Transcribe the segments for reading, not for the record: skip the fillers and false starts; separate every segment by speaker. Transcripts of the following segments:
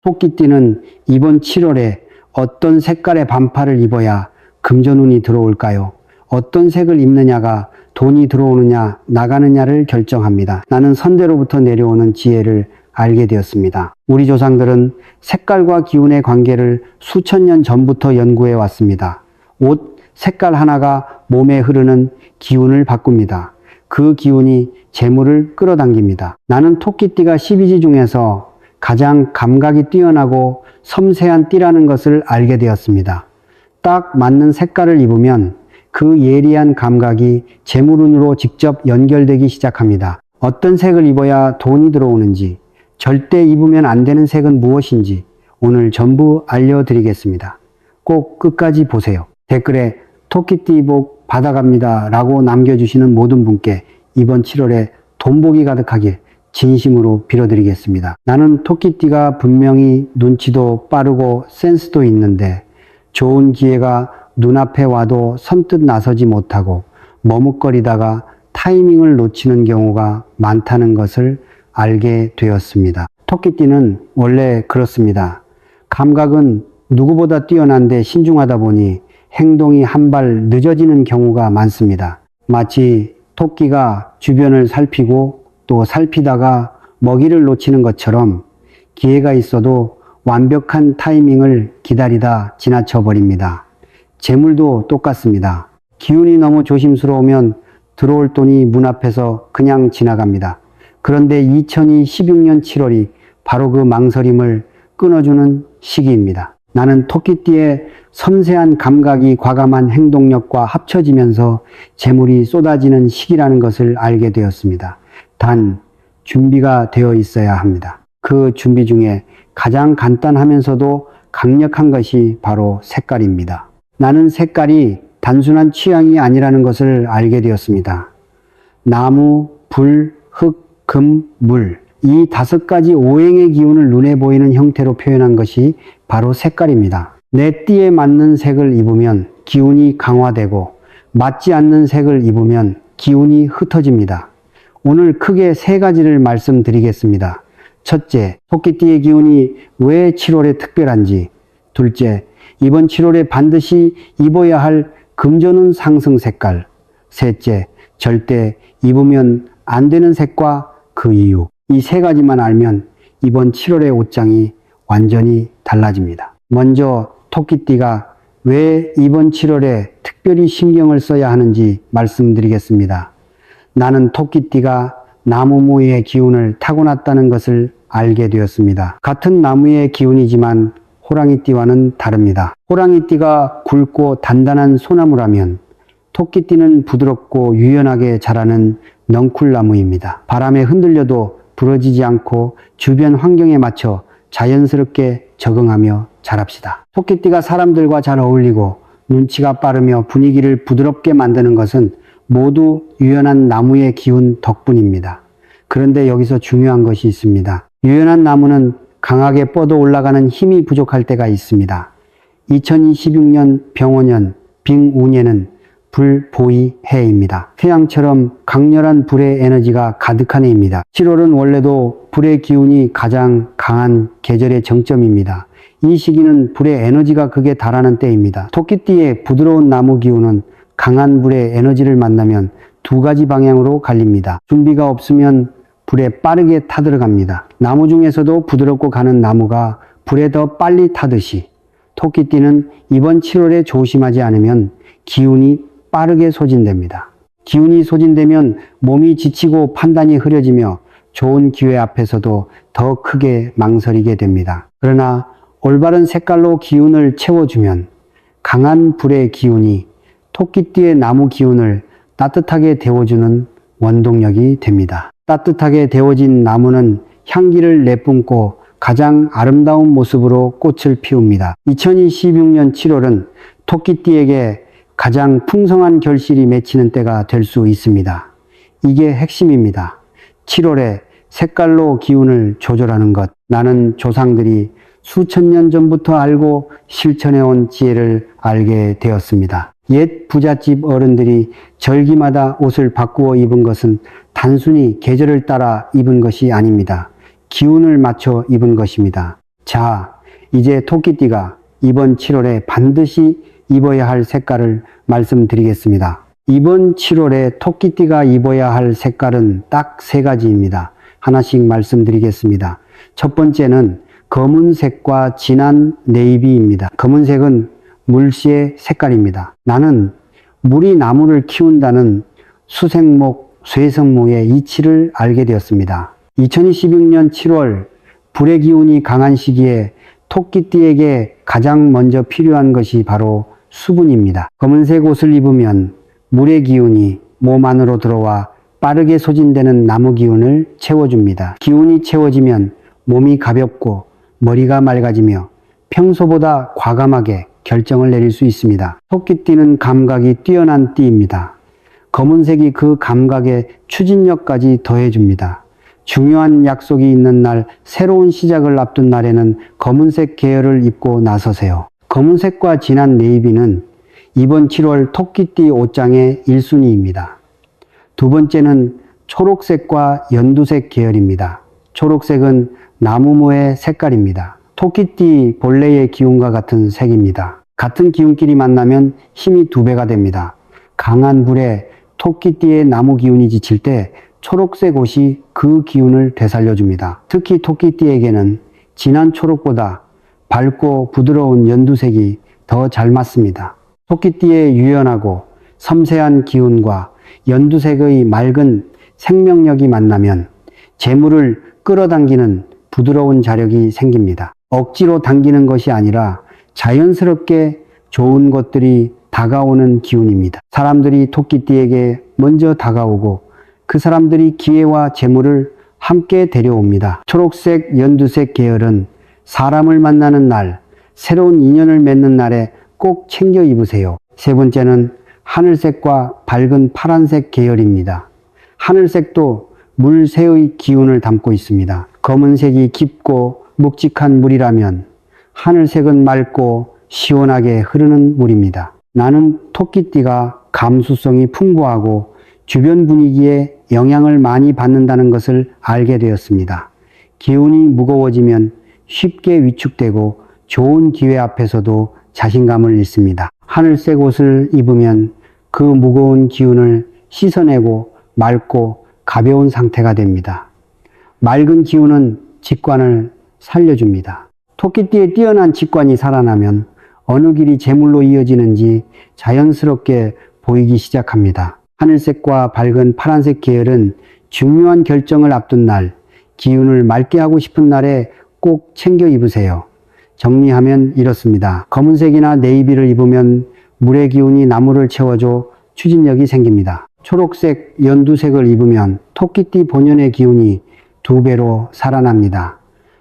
Speaker 1: 토끼띠는 이번 7월에 어떤 색깔의 반팔을 입어야 금전운이 들어올까요? 어떤 색을 입느냐가 돈이 들어오느냐 나가느냐를 결정합니다. 나는 선대로부터 내려오는 지혜를 알게 되었습니다. 우리 조상들은 색깔과 기운의 관계를 수천 년 전부터 연구해 왔습니다. 옷 색깔 하나가 몸에 흐르는 기운을 바꿉니다. 그 기운이 재물을 끌어당깁니다. 나는 토끼띠가 12지 중에서 가장 감각이 뛰어나고 섬세한 띠라는 것을 알게 되었습니다. 딱 맞는 색깔을 입으면 그 예리한 감각이 재물운으로 직접 연결되기 시작합니다. 어떤 색을 입어야 돈이 들어오는지, 절대 입으면 안 되는 색은 무엇인지 오늘 전부 알려드리겠습니다. 꼭 끝까지 보세요. 댓글에 토끼띠 복 받아갑니다 라고 남겨주시는 모든 분께 이번 7월에 돈복이 가득하길 진심으로 빌어드리겠습니다. 나는 토끼띠가 분명히 눈치도 빠르고 센스도 있는데 좋은 기회가 눈앞에 와도 선뜻 나서지 못하고 머뭇거리다가 타이밍을 놓치는 경우가 많다는 것을 알게 되었습니다. 토끼띠는 원래 그렇습니다. 감각은 누구보다 뛰어난데 신중하다 보니 행동이 한 발 늦어지는 경우가 많습니다. 마치 토끼가 주변을 살피고 또 살피다가 먹이를 놓치는 것처럼 기회가 있어도 완벽한 타이밍을 기다리다 지나쳐 버립니다. 재물도 똑같습니다. 기운이 너무 조심스러우면 들어올 돈이 문 앞에서 그냥 지나갑니다. 그런데 2016년 7월이 바로 그 망설임을 끊어주는 시기입니다. 나는 토끼띠의 섬세한 감각이 과감한 행동력과 합쳐지면서 재물이 쏟아지는 시기라는 것을 알게 되었습니다. 단 준비가 되어 있어야 합니다. 그 준비 중에 가장 간단하면서도 강력한 것이 바로 색깔입니다. 나는 색깔이 단순한 취향이 아니라는 것을 알게 되었습니다. 나무, 불, 흙, 금, 물, 이 5가지 오행의 기운을 눈에 보이는 형태로 표현한 것이 바로 색깔입니다. 내 띠에 맞는 색을 입으면 기운이 강화되고 맞지 않는 색을 입으면 기운이 흩어집니다. 오늘 크게 3가지를 말씀드리겠습니다. 첫째, 토끼띠의 기운이 왜 7월에 특별한지. 둘째, 이번 7월에 반드시 입어야 할 금전운 상승 색깔. 셋째, 절대 입으면 안 되는 색과 그 이유. 이 3가지만 알면 이번 7월의 옷장이 완전히 달라집니다. 먼저 토끼띠가 왜 이번 7월에 특별히 신경을 써야 하는지 말씀드리겠습니다. 나는 토끼띠가 나무무의 기운을 타고났다는 것을 알게 되었습니다. 같은 나무의 기운이지만 호랑이띠와는 다릅니다. 호랑이띠가 굵고 단단한 소나무라면 토끼띠는 부드럽고 유연하게 자라는 넝쿨나무입니다. 바람에 흔들려도 부러지지 않고 주변 환경에 맞춰 자연스럽게 적응하며 자랍시다. 토끼띠가 사람들과 잘 어울리고 눈치가 빠르며 분위기를 부드럽게 만드는 것은 모두 유연한 나무의 기운 덕분입니다. 그런데 여기서 중요한 것이 있습니다. 유연한 나무는 강하게 뻗어 올라가는 힘이 부족할 때가 있습니다. 2026년 병원년 빙운예는 불보이해입니다. 태양처럼 강렬한 불의 에너지가 가득한 해입니다. 7월은 원래도 불의 기운이 가장 강한 계절의 정점입니다. 이 시기는 불의 에너지가 극에 달하는 때입니다. 토끼띠의 부드러운 나무 기운은 강한 불의 에너지를 만나면 2가지 방향으로 갈립니다. 준비가 없으면 불에 빠르게 타들어갑니다. 나무 중에서도 부드럽고 가는 나무가 불에 더 빨리 타듯이 토끼띠는 이번 7월에 조심하지 않으면 기운이 빠르게 소진됩니다. 기운이 소진되면 몸이 지치고 판단이 흐려지며 좋은 기회 앞에서도 더 크게 망설이게 됩니다. 그러나 올바른 색깔로 기운을 채워주면 강한 불의 기운이 토끼띠의 나무 기운을 따뜻하게 데워주는 원동력이 됩니다. 따뜻하게 데워진 나무는 향기를 내뿜고 가장 아름다운 모습으로 꽃을 피웁니다. 2026년 7월은 토끼띠에게 가장 풍성한 결실이 맺히는 때가 될 수 있습니다. 이게 핵심입니다. 7월에 색깔로 기운을 조절하는 것. 나는 조상들이 수천 년 전부터 알고 실천해온 지혜를 알게 되었습니다. 옛 부잣집 어른들이 절기마다 옷을 바꾸어 입은 것은 단순히 계절을 따라 입은 것이 아닙니다. 기운을 맞춰 입은 것입니다. 자, 이제 토끼띠가 이번 7월에 반드시 입어야 할 색깔을 말씀드리겠습니다. 이번 7월에 토끼띠가 입어야 할 색깔은 딱 3가지입니다. 하나씩 말씀드리겠습니다. 첫 번째는 검은색과 진한 네이비입니다. 검은색은 물씨의 색깔입니다. 나는 물이 나무를 키운다는 수생목, 쇠성모의 이치를 알게 되었습니다. 2026년 7월 불의 기운이 강한 시기에 토끼띠에게 가장 먼저 필요한 것이 바로 수분입니다. 검은색 옷을 입으면 물의 기운이 몸 안으로 들어와 빠르게 소진되는 나무 기운을 채워줍니다. 기운이 채워지면 몸이 가볍고 머리가 맑아지며 평소보다 과감하게 결정을 내릴 수 있습니다. 토끼띠는 감각이 뛰어난 띠입니다. 검은색이 그 감각에 추진력까지 더해줍니다. 중요한 약속이 있는 날, 새로운 시작을 앞둔 날에는 검은색 계열을 입고 나서세요. 검은색과 진한 네이비는 이번 7월 토끼띠 옷장의 1순위입니다. 두 번째는 초록색과 연두색 계열입니다. 초록색은 나무모의 색깔입니다. 토끼띠 본래의 기운과 같은 색입니다. 같은 기운끼리 만나면 힘이 2배가 됩니다. 강한 불에 토끼띠의 나무 기운이 지칠 때 초록색 옷이 그 기운을 되살려줍니다. 특히 토끼띠에게는 진한 초록보다 밝고 부드러운 연두색이 더 잘 맞습니다. 토끼띠의 유연하고 섬세한 기운과 연두색의 맑은 생명력이 만나면 재물을 끌어당기는 부드러운 자력이 생깁니다. 억지로 당기는 것이 아니라 자연스럽게 좋은 것들이 다가오는 기운입니다. 사람들이 토끼띠에게 먼저 다가오고 그 사람들이 기회와 재물을 함께 데려옵니다. 초록색, 연두색 계열은 사람을 만나는 날, 새로운 인연을 맺는 날에 꼭 챙겨 입으세요. 세 번째는 하늘색과 밝은 파란색 계열입니다. 하늘색도 물새의 기운을 담고 있습니다. 검은색이 깊고 묵직한 물이라면 하늘색은 맑고 시원하게 흐르는 물입니다. 나는 토끼띠가 감수성이 풍부하고 주변 분위기에 영향을 많이 받는다는 것을 알게 되었습니다. 기운이 무거워지면 쉽게 위축되고 좋은 기회 앞에서도 자신감을 잃습니다. 하늘색 옷을 입으면 그 무거운 기운을 씻어내고 맑고 가벼운 상태가 됩니다. 맑은 기운은 직관을 살려줍니다. 토끼띠의 뛰어난 직관이 살아나면 어느 길이 재물로 이어지는지 자연스럽게 보이기 시작합니다. 하늘색과 밝은 파란색 계열은 중요한 결정을 앞둔 날, 기운을 맑게 하고 싶은 날에 꼭 챙겨 입으세요. 정리하면 이렇습니다. 검은색이나 네이비를 입으면 물의 기운이 나무를 채워줘 추진력이 생깁니다. 초록색, 연두색을 입으면 토끼띠 본연의 기운이 2배로 살아납니다.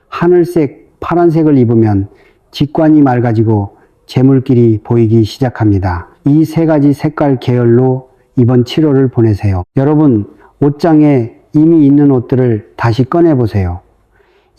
Speaker 1: 하늘색, 파란색을 입으면 직관이 맑아지고 재물길이 보이기 시작합니다. 이 3가지 색깔 계열로 이번 7월을 보내세요. 여러분, 옷장에 이미 있는 옷들을 다시 꺼내보세요.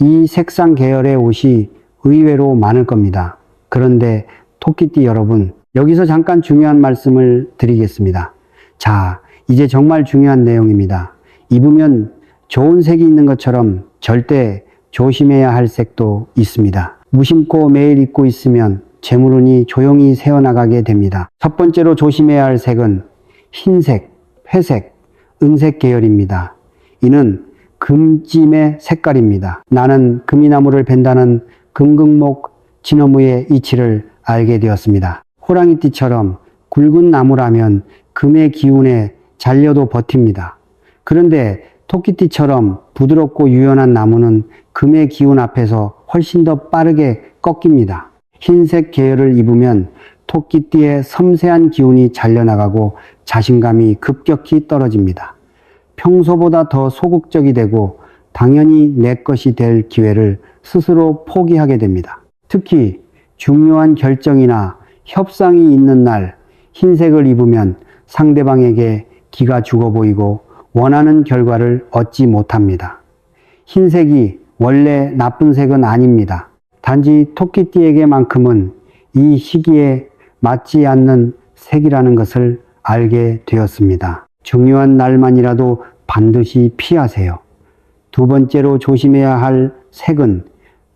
Speaker 1: 이 색상 계열의 옷이 의외로 많을 겁니다. 그런데 토끼띠 여러분, 여기서 잠깐 중요한 말씀을 드리겠습니다. 자, 이제 정말 중요한 내용입니다. 입으면 좋은 색이 있는 것처럼 절대 조심해야 할 색도 있습니다. 무심코 매일 입고 있으면 재물운이 조용히 새어나가게 됩니다. 첫 번째로 조심해야 할 색은 흰색, 회색, 은색 계열입니다. 이는 금짐의 색깔입니다. 나는 금이나무를 벤다는 금극목 진어무의 이치를 알게 되었습니다. 호랑이띠처럼 굵은 나무라면 금의 기운에 잘려도 버팁니다. 그런데 토끼띠처럼 부드럽고 유연한 나무는 금의 기운 앞에서 훨씬 더 빠르게 꺾입니다. 흰색 계열을 입으면 토끼띠의 섬세한 기운이 잘려나가고 자신감이 급격히 떨어집니다. 평소보다 더 소극적이 되고 당연히 내 것이 될 기회를 스스로 포기하게 됩니다. 특히 중요한 결정이나 협상이 있는 날 흰색을 입으면 상대방에게 기가 죽어 보이고 원하는 결과를 얻지 못합니다. 흰색이 원래 나쁜 색은 아닙니다. 단지 토끼띠에게만큼은 이 시기에 맞지 않는 색이라는 것을 알게 되었습니다. 중요한 날만이라도 반드시 피하세요. 두 번째로 조심해야 할 색은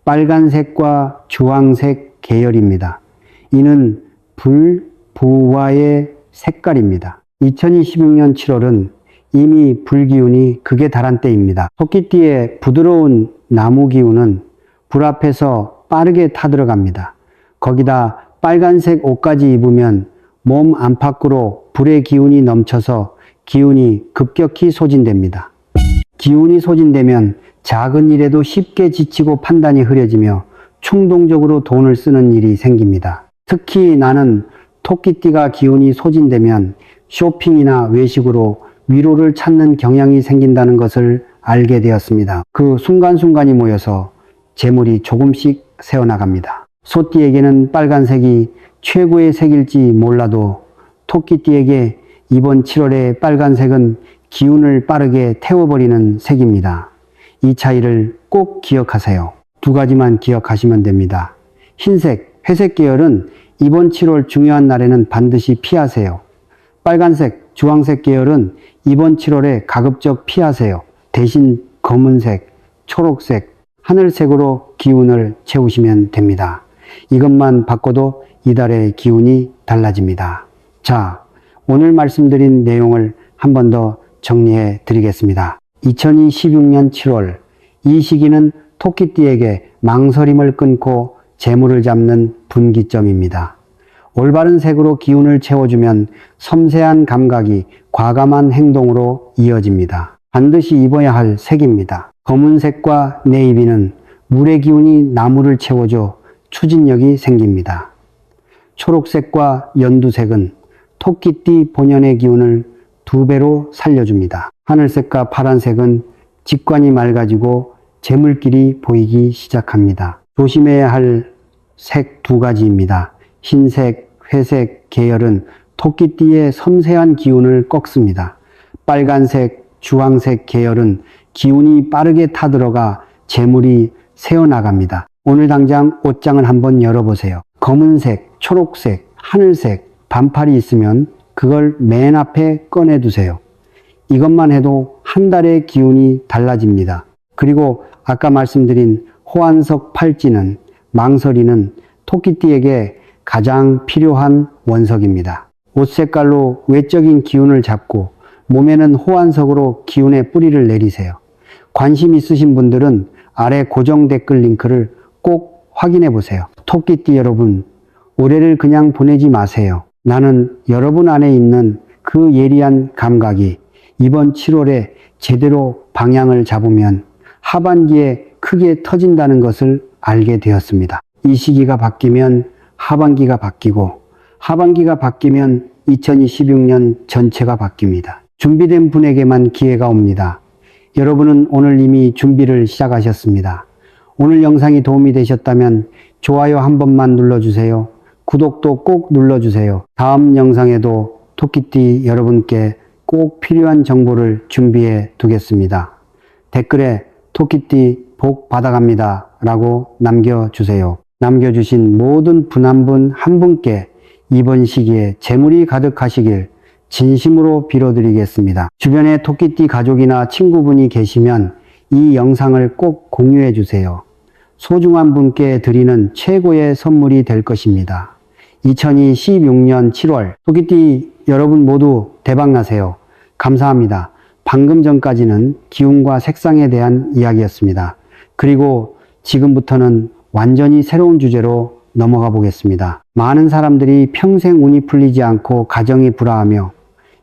Speaker 1: 빨간색과 주황색 계열입니다. 이는 불, 부와의 색깔입니다. 2026년 7월은 이미 불기운이 극에 달한 때입니다. 토끼띠의 부드러운 나무 기운은 불 앞에서 빠르게 타들어갑니다. 거기다 빨간색 옷까지 입으면 몸 안팎으로 불의 기운이 넘쳐서 기운이 급격히 소진됩니다. 기운이 소진되면 작은 일에도 쉽게 지치고 판단이 흐려지며 충동적으로 돈을 쓰는 일이 생깁니다. 특히 나는 토끼띠가 기운이 소진되면 쇼핑이나 외식으로 위로를 찾는 경향이 생긴다는 것을 알게 되었습니다. 그 순간순간이 모여서 재물이 조금씩 새어나갑니다. 소띠에게는 빨간색이 최고의 색일지 몰라도 토끼띠에게 이번 7월의 빨간색은 기운을 빠르게 태워버리는 색입니다. 이 차이를 꼭 기억하세요. 두 가지만 기억하시면 됩니다. 흰색, 회색 계열은 이번 7월 중요한 날에는 반드시 피하세요. 빨간색, 주황색 계열은 이번 7월에 가급적 피하세요. 대신 검은색, 초록색, 하늘색으로 기운을 채우시면 됩니다. 이것만 바꿔도 이달의 기운이 달라집니다. 자, 오늘 말씀드린 내용을 한 번 더 정리해 드리겠습니다. 2026년 7월, 이 시기는 토끼띠에게 망설임을 끊고 재물을 잡는 분기점입니다. 올바른 색으로 기운을 채워주면 섬세한 감각이 과감한 행동으로 이어집니다. 반드시 입어야 할 색입니다. 검은색과 네이비는 물의 기운이 나무를 채워줘 추진력이 생깁니다. 초록색과 연두색은 토끼띠 본연의 기운을 2배로 살려줍니다. 하늘색과 파란색은 직관이 맑아지고 재물길이 보이기 시작합니다. 조심해야 할 색 2가지입니다. 흰색, 회색 계열은 토끼띠의 섬세한 기운을 꺾습니다. 빨간색, 주황색 계열은 기운이 빠르게 타들어가 재물이 새어나갑니다. 오늘 당장 옷장을 한번 열어보세요. 검은색, 초록색, 하늘색, 반팔이 있으면 그걸 맨 앞에 꺼내두세요. 이것만 해도 한 달의 기운이 달라집니다. 그리고 아까 말씀드린 호환석 팔찌는 망설이는 토끼띠에게 가장 필요한 원석입니다. 옷 색깔로 외적인 기운을 잡고 몸에는 호환석으로 기운의 뿌리를 내리세요. 관심 있으신 분들은 아래 고정 댓글 링크를 꼭 확인해 보세요. 토끼띠 여러분, 올해를 그냥 보내지 마세요. 나는 여러분 안에 있는 그 예리한 감각이 이번 7월에 제대로 방향을 잡으면 하반기에 크게 터진다는 것을 알게 되었습니다. 이 시기가 바뀌면 하반기가 바뀌고 하반기가 바뀌면 2026년 전체가 바뀝니다. 준비된 분에게만 기회가 옵니다. 여러분은 오늘 이미 준비를 시작하셨습니다. 오늘 영상이 도움이 되셨다면 좋아요 한 번만 눌러주세요. 구독도 꼭 눌러주세요. 다음 영상에도 토끼띠 여러분께 꼭 필요한 정보를 준비해 두겠습니다. 댓글에 토끼띠 복 받아갑니다 라고 남겨주세요. 남겨주신 모든 분 한 분 한 분께 이번 시기에 재물이 가득하시길 진심으로 빌어드리겠습니다. 주변에 토끼띠 가족이나 친구분이 계시면 이 영상을 꼭 공유해 주세요. 소중한 분께 드리는 최고의 선물이 될 것입니다. 2026년 7월 토끼띠 여러분 모두 대박나세요. 감사합니다. 방금 전까지는 기운과 색상에 대한 이야기였습니다. 그리고 지금부터는 완전히 새로운 주제로 넘어가 보겠습니다. 많은 사람들이 평생 운이 풀리지 않고 가정이 불화하며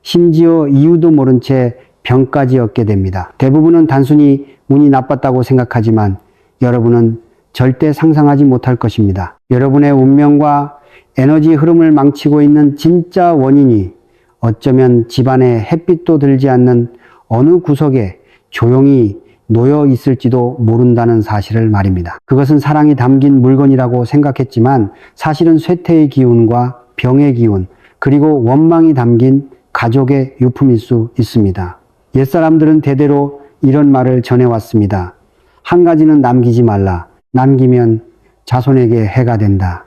Speaker 1: 심지어 이유도 모른 채 병까지 얻게 됩니다. 대부분은 단순히 운이 나빴다고 생각하지만 여러분은 절대 상상하지 못할 것입니다. 여러분의 운명과 에너지 흐름을 망치고 있는 진짜 원인이 어쩌면 집안에 햇빛도 들지 않는 어느 구석에 조용히 놓여 있을지도 모른다는 사실을 말입니다. 그것은 사랑이 담긴 물건이라고 생각했지만 사실은 쇠퇴의 기운과 병의 기운, 그리고 원망이 담긴 가족의 유품일 수 있습니다. 옛사람들은 대대로 이런 말을 전해왔습니다. 한 가지는 남기지 말라. 남기면 자손에게 해가 된다.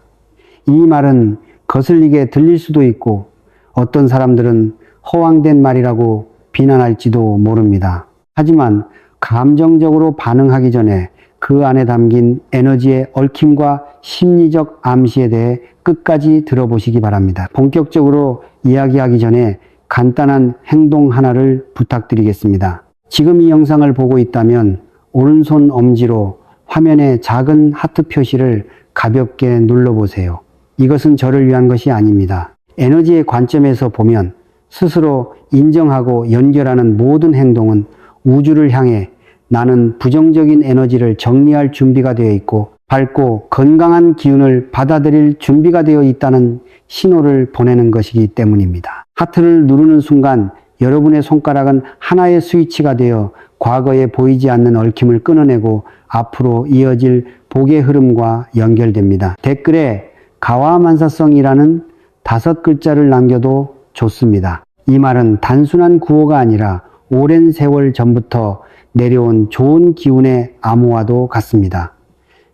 Speaker 1: 이 말은 거슬리게 들릴 수도 있고 어떤 사람들은 허황된 말이라고 비난할지도 모릅니다. 하지만 감정적으로 반응하기 전에 그 안에 담긴 에너지의 얽힘과 심리적 암시에 대해 끝까지 들어보시기 바랍니다. 본격적으로 이야기하기 전에 간단한 행동 하나를 부탁드리겠습니다. 지금 이 영상을 보고 있다면 오른손 엄지로 화면에 작은 하트 표시를 가볍게 눌러보세요. 이것은 저를 위한 것이 아닙니다. 에너지의 관점에서 보면 스스로 인정하고 연결하는 모든 행동은 우주를 향해 나는 부정적인 에너지를 정리할 준비가 되어 있고 밝고 건강한 기운을 받아들일 준비가 되어 있다는 신호를 보내는 것이기 때문입니다. 하트를 누르는 순간 여러분의 손가락은 하나의 스위치가 되어 과거에 보이지 않는 얽힘을 끊어내고 앞으로 이어질 복의 흐름과 연결됩니다. 댓글에 가와만사성이라는 5글자를 남겨도 좋습니다. 이 말은 단순한 구호가 아니라 오랜 세월 전부터 내려온 좋은 기운의 암호와도 같습니다.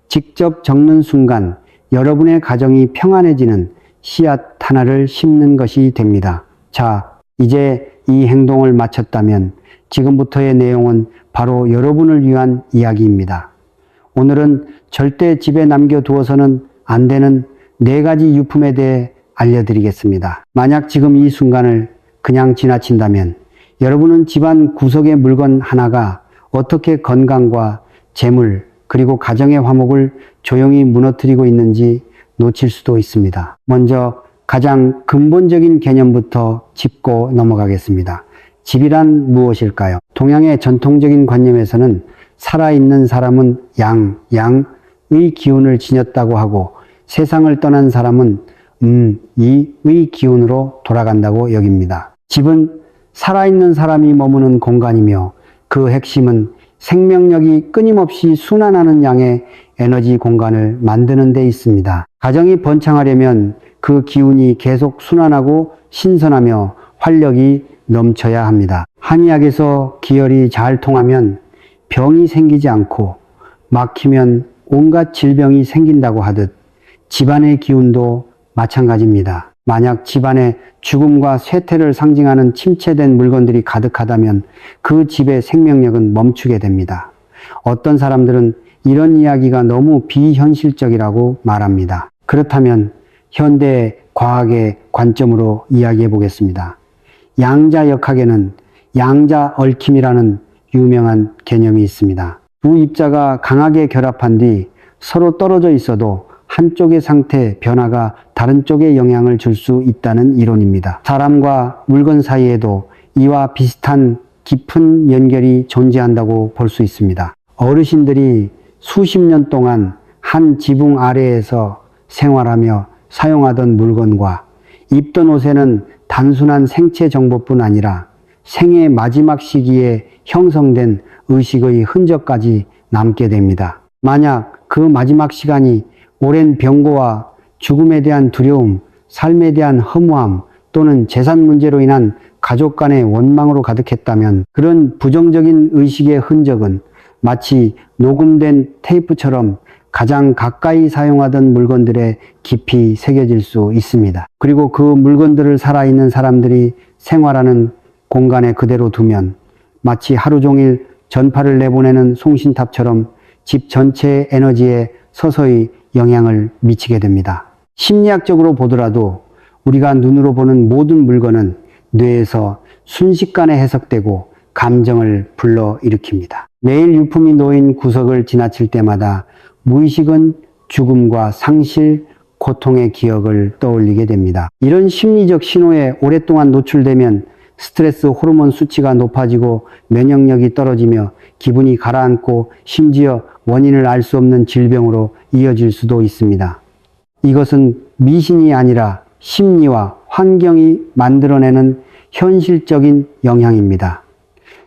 Speaker 1: 직접 적는 순간 여러분의 가정이 평안해지는 씨앗 하나를 심는 것이 됩니다. 자, 이제 이 행동을 마쳤다면 지금부터의 내용은 바로 여러분을 위한 이야기입니다. 오늘은 절대 집에 남겨두어서는 안 되는 4가지 유품에 대해 알려드리겠습니다. 만약 지금 이 순간을 그냥 지나친다면 여러분은 집안 구석의 물건 하나가 어떻게 건강과 재물 그리고 가정의 화목을 조용히 무너뜨리고 있는지 놓칠 수도 있습니다. 먼저 가장 근본적인 개념부터 짚고 넘어가겠습니다. 집이란 무엇일까요? 동양의 전통적인 관념에서는 살아있는 사람은 양의 기운을 지녔다고 하고 세상을 떠난 사람은 이의 기운으로 돌아간다고 여깁니다. 집은 살아있는 사람이 머무는 공간이며 그 핵심은 생명력이 끊임없이 순환하는 양의 에너지 공간을 만드는 데 있습니다. 가정이 번창하려면 그 기운이 계속 순환하고 신선하며 활력이 넘쳐야 합니다. 한의학에서 기혈이 잘 통하면 병이 생기지 않고 막히면 온갖 질병이 생긴다고 하듯 집안의 기운도 마찬가지입니다. 만약 집안에 죽음과 쇠퇴를 상징하는 침체된 물건들이 가득하다면 그 집의 생명력은 멈추게 됩니다. 어떤 사람들은 이런 이야기가 너무 비현실적이라고 말합니다. 그렇다면 현대 과학의 관점으로 이야기해 보겠습니다. 양자역학에는 양자 얽힘이라는 유명한 개념이 있습니다. 두 입자가 강하게 결합한 뒤 서로 떨어져 있어도 한쪽의 상태 변화가 다른 쪽에 영향을 줄 수 있다는 이론입니다. 사람과 물건 사이에도 이와 비슷한 깊은 연결이 존재한다고 볼 수 있습니다. 어르신들이 수십 년 동안 한 지붕 아래에서 생활하며 사용하던 물건과 입던 옷에는 단순한 생체 정보뿐 아니라 생의 마지막 시기에 형성된 의식의 흔적까지 남게 됩니다. 만약 그 마지막 시간이 오랜 병고와 죽음에 대한 두려움, 삶에 대한 허무함 또는 재산 문제로 인한 가족 간의 원망으로 가득했다면 그런 부정적인 의식의 흔적은 마치 녹음된 테이프처럼 가장 가까이 사용하던 물건들에 깊이 새겨질 수 있습니다. 그리고 그 물건들을 살아있는 사람들이 생활하는 공간에 그대로 두면 마치 하루 종일 전파를 내보내는 송신탑처럼 집 전체의 에너지에 서서히 영향을 미치게 됩니다. 심리학적으로 보더라도 우리가 눈으로 보는 모든 물건은 뇌에서 순식간에 해석되고 감정을 불러일으킵니다. 매일 유품이 놓인 구석을 지나칠 때마다 무의식은 죽음과 상실, 고통의 기억을 떠올리게 됩니다. 이런 심리적 신호에 오랫동안 노출되면 스트레스 호르몬 수치가 높아지고 면역력이 떨어지며 기분이 가라앉고 심지어 원인을 알 수 없는 질병으로 이어질 수도 있습니다. 이것은 미신이 아니라 심리와 환경이 만들어내는 현실적인 영향입니다.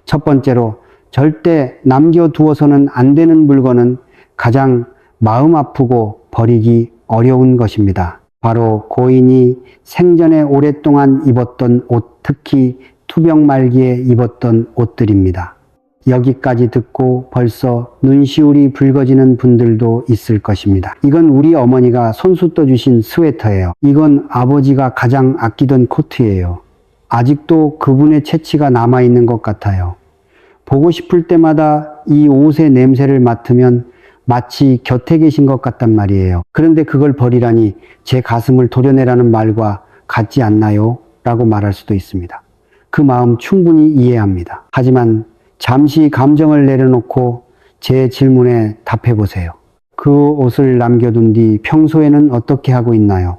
Speaker 1: 첫 번째로 절대 남겨두어서는 안 되는 물건은 가장 마음 아프고 버리기 어려운 것입니다. 바로 고인이 생전에 오랫동안 입었던 옷, 특히 투병 말기에 입었던 옷들입니다. 여기까지 듣고 벌써 눈시울이 붉어지는 분들도 있을 것입니다. 이건 우리 어머니가 손수 떠주신 스웨터예요. 이건 아버지가 가장 아끼던 코트예요. 아직도 그분의 채취가 남아있는 것 같아요. 보고 싶을 때마다 이 옷의 냄새를 맡으면 마치 곁에 계신 것 같단 말이에요. 그런데 그걸 버리라니 제 가슴을 도려내라는 말과 같지 않나요? 라고 말할 수도 있습니다. 그 마음 충분히 이해합니다. 하지만 잠시 감정을 내려놓고 제 질문에 답해 보세요. 그 옷을 남겨둔 뒤 평소에는 어떻게 하고 있나요?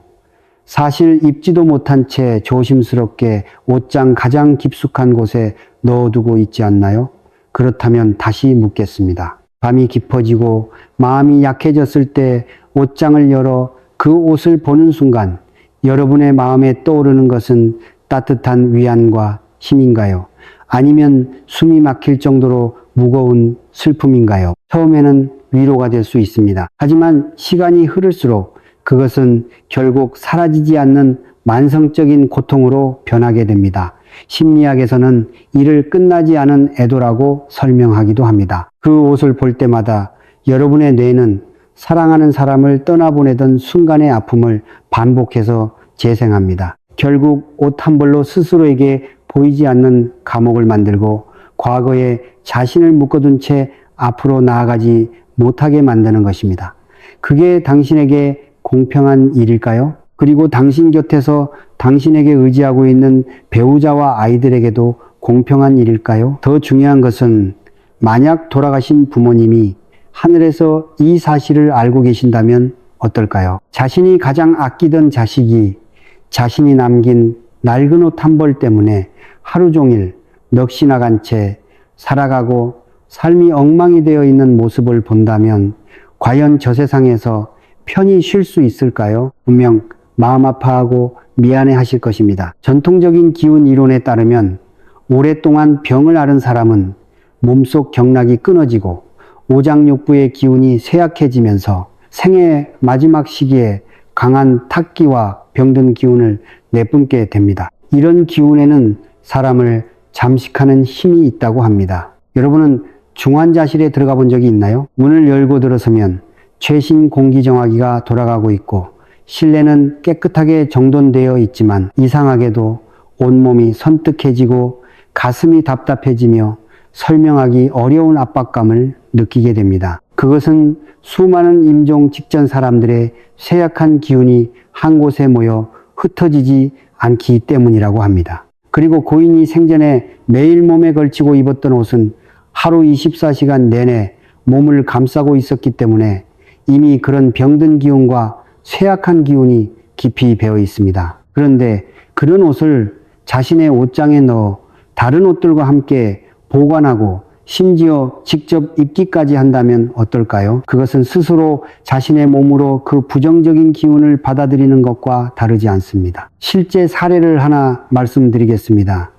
Speaker 1: 사실 입지도 못한 채 조심스럽게 옷장 가장 깊숙한 곳에 넣어두고 있지 않나요? 그렇다면 다시 묻겠습니다. 밤이 깊어지고 마음이 약해졌을 때 옷장을 열어 그 옷을 보는 순간 여러분의 마음에 떠오르는 것은 따뜻한 위안과 힘인가요? 아니면 숨이 막힐 정도로 무거운 슬픔인가요? 처음에는 위로가 될 수 있습니다. 하지만 시간이 흐를수록 그것은 결국 사라지지 않는 만성적인 고통으로 변하게 됩니다. 심리학에서는 이를 끝나지 않은 애도라고 설명하기도 합니다. 그 옷을 볼 때마다 여러분의 뇌는 사랑하는 사람을 떠나보내던 순간의 아픔을 반복해서 재생합니다. 결국 옷 한 벌로 스스로에게 보이지 않는 감옥을 만들고 과거에 자신을 묶어둔 채 앞으로 나아가지 못하게 만드는 것입니다. 그게 당신에게 공평한 일일까요? 그리고 당신 곁에서 당신에게 의지하고 있는 배우자와 아이들에게도 공평한 일일까요? 더 중요한 것은 만약 돌아가신 부모님이 하늘에서 이 사실을 알고 계신다면 어떨까요? 자신이 가장 아끼던 자식이 자신이 남긴 낡은 옷 한 벌 때문에 하루 종일 넋이 나간 채 살아가고 삶이 엉망이 되어 있는 모습을 본다면 과연 저 세상에서 편히 쉴 수 있을까요? 분명 마음 아파하고 미안해 하실 것입니다. 전통적인 기운 이론에 따르면 오랫동안 병을 앓은 사람은 몸속 경락이 끊어지고 오장육부의 기운이 쇠약해지면서 생의 마지막 시기에 강한 탁기와 병든 기운을 내뿜게 됩니다. 이런 기운에는 사람을 잠식하는 힘이 있다고 합니다. 여러분은 중환자실에 들어가 본 적이 있나요? 문을 열고 들어서면 최신 공기정화기가 돌아가고 있고 실내는 깨끗하게 정돈되어 있지만 이상하게도 온몸이 선뜩해지고 가슴이 답답해지며 설명하기 어려운 압박감을 느끼게 됩니다. 그것은 수많은 임종 직전 사람들의 쇠약한 기운이 한 곳에 모여 흩어지지 않기 때문이라고 합니다. 그리고 고인이 생전에 매일 몸에 걸치고 입었던 옷은 하루 24시간 내내 몸을 감싸고 있었기 때문에 이미 그런 병든 기운과 쇠약한 기운이 깊이 배어 있습니다. 그런데 그런 옷을 자신의 옷장에 넣어 다른 옷들과 함께 보관하고 심지어 직접 입기까지 한다면 어떨까요? 그것은 스스로 자신의 몸으로 그 부정적인 기운을 받아들이는 것과 다르지 않습니다. 실제 사례를 하나 말씀드리겠습니다.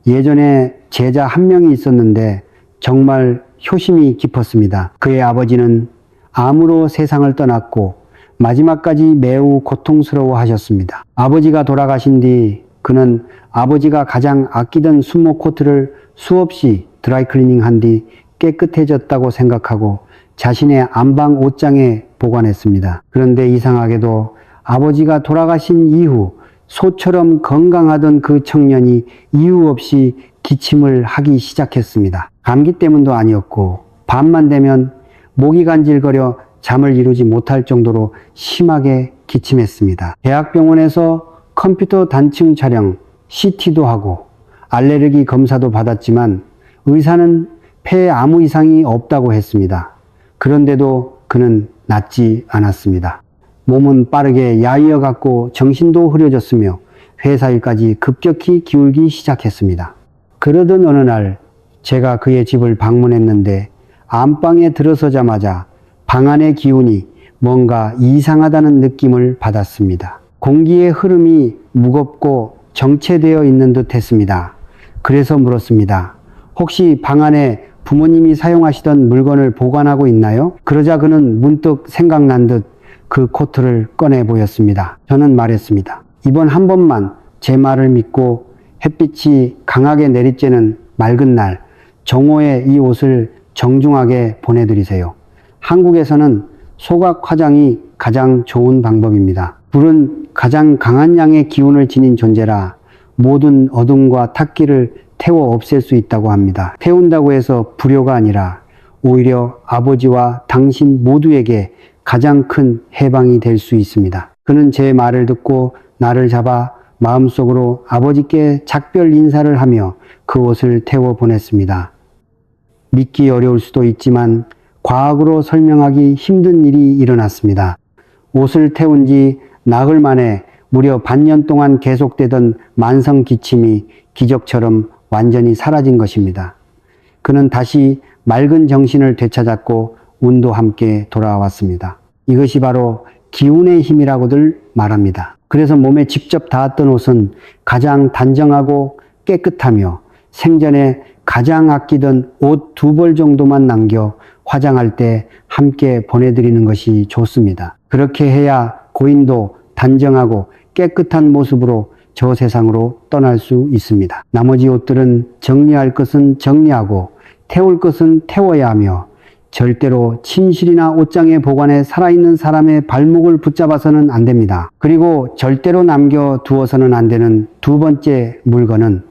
Speaker 1: 예전에 제자 한 명이 있었는데 정말 효심이 깊었습니다. 그의 아버지는 암으로 세상을 떠났고 마지막까지 매우 고통스러워 하셨습니다. 아버지가 돌아가신 뒤 그는 아버지가 가장 아끼던 순모 코트를 수없이 드라이클리닝 한 뒤 깨끗해졌다고 생각하고 자신의 안방 옷장에 보관했습니다. 그런데 이상하게도 아버지가 돌아가신 이후 소처럼 건강하던 그 청년이 이유 없이 기침을 하기 시작했습니다. 감기 때문도 아니었고 밤만 되면 목이 간질거려 잠을 이루지 못할 정도로 심하게 기침했습니다. 대학병원에서 컴퓨터 단층 촬영, CT도 하고 알레르기 검사도 받았지만 의사는 폐에 아무 이상이 없다고 했습니다. 그런데도 그는 낫지 않았습니다. 몸은 빠르게 야위어갔고 정신도 흐려졌으며 회사 일까지 급격히 기울기 시작했습니다. 그러던 어느 날 제가 그의 집을 방문했는데 안방에 들어서자마자 방 안의 기운이 뭔가 이상하다는 느낌을 받았습니다. 공기의 흐름이 무겁고 정체되어 있는 듯 했습니다. 그래서 물었습니다. 혹시 방 안에 부모님이 사용하시던 물건을 보관하고 있나요? 그러자 그는 문득 생각난 듯 그 코트를 꺼내 보였습니다. 저는 말했습니다. 이번 한 번만 제 말을 믿고 햇빛이 강하게 내리쬐는 맑은 날 정오에 이 옷을 정중하게 보내드리세요. 한국에서는 소각 화장이 가장 좋은 방법입니다. 불은 가장 강한 양의 기운을 지닌 존재라 모든 어둠과 탁기를 태워 없앨 수 있다고 합니다. 태운다고 해서 불효가 아니라 오히려 아버지와 당신 모두에게 가장 큰 해방이 될 수 있습니다. 그는 제 말을 듣고 나를 잡아 마음속으로 아버지께 작별 인사를 하며 그 옷을 태워 보냈습니다. 믿기 어려울 수도 있지만 과학으로 설명하기 힘든 일이 일어났습니다. 옷을 태운 지 나흘 만에 무려 반년 동안 계속되던 만성 기침이 기적처럼 완전히 사라진 것입니다. 그는 다시 맑은 정신을 되찾았고 운도 함께 돌아왔습니다. 이것이 바로 기운의 힘이라고들 말합니다. 그래서 몸에 직접 닿았던 옷은 가장 단정하고 깨끗하며 생전에 가장 아끼던 옷 2벌 정도만 남겨 화장할 때 함께 보내드리는 것이 좋습니다. 그렇게 해야 고인도 단정하고 깨끗한 모습으로 저 세상으로 떠날 수 있습니다. 나머지 옷들은 정리할 것은 정리하고 태울 것은 태워야 하며 절대로 침실이나 옷장에 보관해 살아있는 사람의 발목을 붙잡아서는 안 됩니다. 그리고 절대로 남겨두어서는 안 되는 두 번째 물건은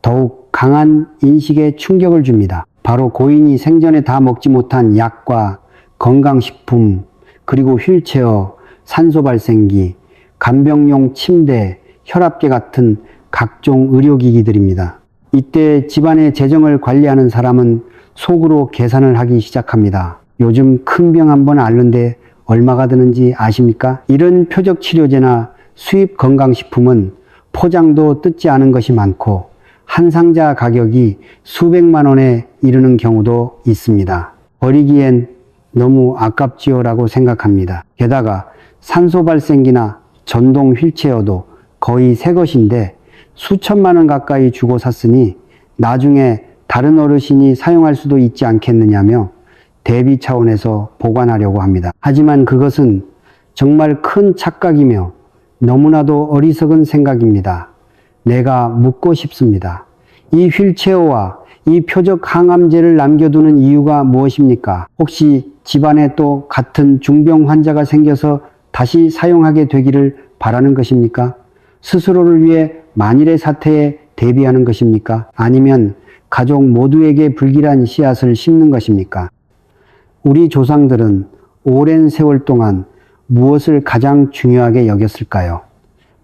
Speaker 1: 더욱 강한 인식에 충격을 줍니다. 바로 고인이 생전에 다 먹지 못한 약과 건강식품, 그리고 휠체어, 산소발생기, 간병용 침대, 혈압계 같은 각종 의료기기들입니다. 이때 집안의 재정을 관리하는 사람은 속으로 계산을 하기 시작합니다. 요즘 큰 병 한 번 앓는데 얼마가 드는지 아십니까? 이런 표적 치료제나 수입 건강식품은 포장도 뜯지 않은 것이 많고 한 상자 가격이 수백만 원에 이르는 경우도 있습니다. 버리기엔 너무 아깝지요라고 생각합니다. 게다가 산소 발생기나 전동 휠체어도 거의 새 것인데 수천만 원 가까이 주고 샀으니 나중에 다른 어르신이 사용할 수도 있지 않겠느냐며 대비 차원에서 보관하려고 합니다. 하지만 그것은 정말 큰 착각이며 너무나도 어리석은 생각입니다. 내가 묻고 싶습니다. 이 휠체어와 이 표적 항암제를 남겨두는 이유가 무엇입니까? 혹시 집안에 또 같은 중병 환자가 생겨서 다시 사용하게 되기를 바라는 것입니까? 스스로를 위해 만일의 사태에 대비하는 것입니까? 아니면 가족 모두에게 불길한 씨앗을 심는 것입니까? 우리 조상들은 오랜 세월 동안 무엇을 가장 중요하게 여겼을까요?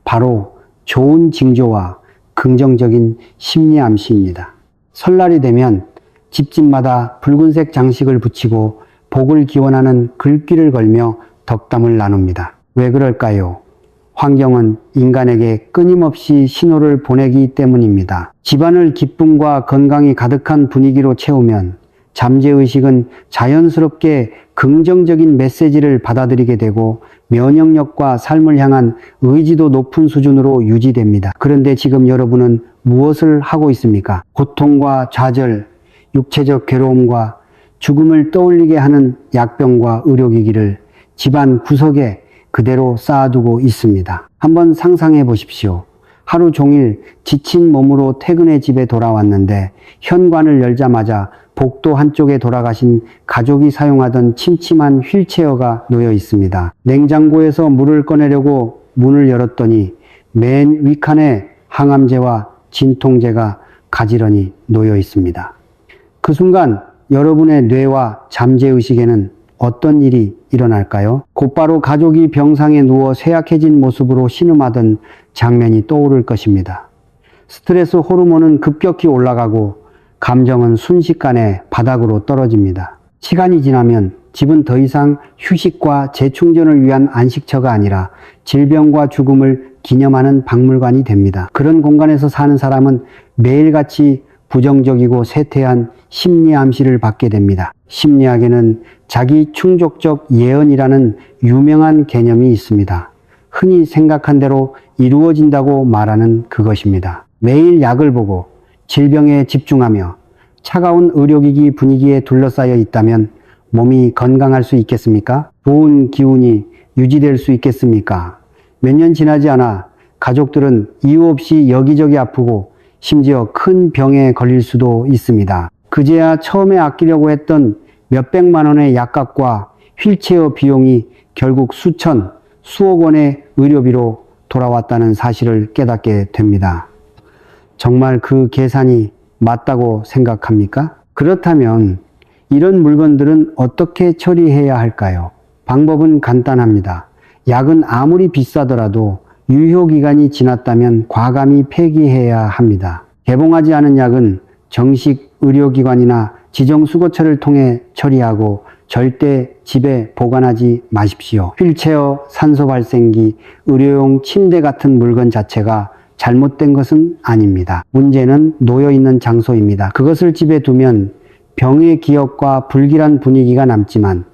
Speaker 1: 바로 좋은 징조와 긍정적인 심리 암시입니다. 설날이 되면 집집마다 붉은색 장식을 붙이고 복을 기원하는 글귀를 걸며 덕담을 나눕니다. 왜 그럴까요? 환경은 인간에게 끊임없이 신호를 보내기 때문입니다. 집안을 기쁨과 건강이 가득한 분위기로 채우면 잠재의식은 자연스럽게 긍정적인 메시지를 받아들이게 되고 면역력과 삶을 향한 의지도 높은 수준으로 유지됩니다. 그런데 지금 여러분은 무엇을 하고 있습니까? 고통과 좌절, 육체적 괴로움과 죽음을 떠올리게 하는 약병과 의료기기를 집안 구석에 그대로 쌓아두고 있습니다. 한번 상상해 보십시오. 하루 종일 지친 몸으로 퇴근해 집에 돌아왔는데 현관을 열자마자 복도 한쪽에 돌아가신 가족이 사용하던 침침한 휠체어가 놓여 있습니다. 냉장고에서 물을 꺼내려고 문을 열었더니 맨 윗칸에 항암제와 진통제가 가지런히 놓여 있습니다. 그 순간 여러분의 뇌와 잠재의식에는 어떤 일이 일어날까요? 곧바로 가족이 병상에 누워 쇠약해진 모습으로 신음하던 장면이 떠오를 것입니다. 스트레스 호르몬은 급격히 올라가고 감정은 순식간에 바닥으로 떨어집니다. 시간이 지나면 집은 더 이상 휴식과 재충전을 위한 안식처가 아니라 질병과 죽음을 기념하는 박물관이 됩니다. 그런 공간에서 사는 사람은 매일같이 부정적이고 쇠퇴한 심리 암시를 받게 됩니다. 심리학에는 자기 충족적 예언이라는 유명한 개념이 있습니다. 흔히 생각한 대로 이루어진다고 말하는 그것입니다. 매일 약을 보고 질병에 집중하며 차가운 의료기기 분위기에 둘러싸여 있다면 몸이 건강할 수 있겠습니까? 좋은 기운이 유지될 수 있겠습니까? 몇 년 지나지 않아 가족들은 이유 없이 여기저기 아프고 심지어 큰 병에 걸릴 수도 있습니다. 그제야 처음에 아끼려고 했던 몇백만 원의 약값과 휠체어 비용이 결국 수천, 수억 원의 의료비로 돌아왔다는 사실을 깨닫게 됩니다. 정말 그 계산이 맞다고 생각합니까? 그렇다면 이런 물건들은 어떻게 처리해야 할까요? 방법은 간단합니다. 약은 아무리 비싸더라도 유효기간이 지났다면 과감히 폐기해야 합니다. 개봉하지 않은 약은 정식 의료기관이나 지정수거처를 통해 처리하고 절대 집에 보관하지 마십시오. 휠체어, 산소발생기, 의료용 침대 같은 물건 자체가 잘못된 것은 아닙니다. 문제는 놓여있는 장소입니다. 그것을 집에 두면 병의 기억과 불길한 분위기가 남지만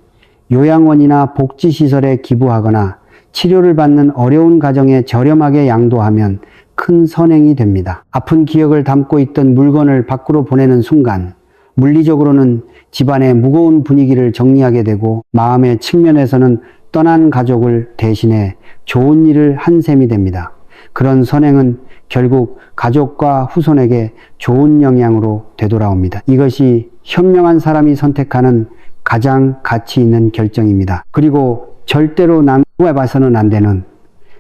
Speaker 1: 요양원이나 복지시설에 기부하거나 치료를 받는 어려운 가정에 저렴하게 양도하면 큰 선행이 됩니다. 아픈 기억을 담고 있던 물건을 밖으로 보내는 순간 물리적으로는 집안의 무거운 분위기를 정리하게 되고 마음의 측면에서는 떠난 가족을 대신해 좋은 일을 한 셈이 됩니다. 그런 선행은 결국 가족과 후손에게 좋은 영향으로 되돌아옵니다. 이것이 현명한 사람이 선택하는 가장 가치 있는 결정입니다. 그리고 절대로 남겨봐서는 안 되는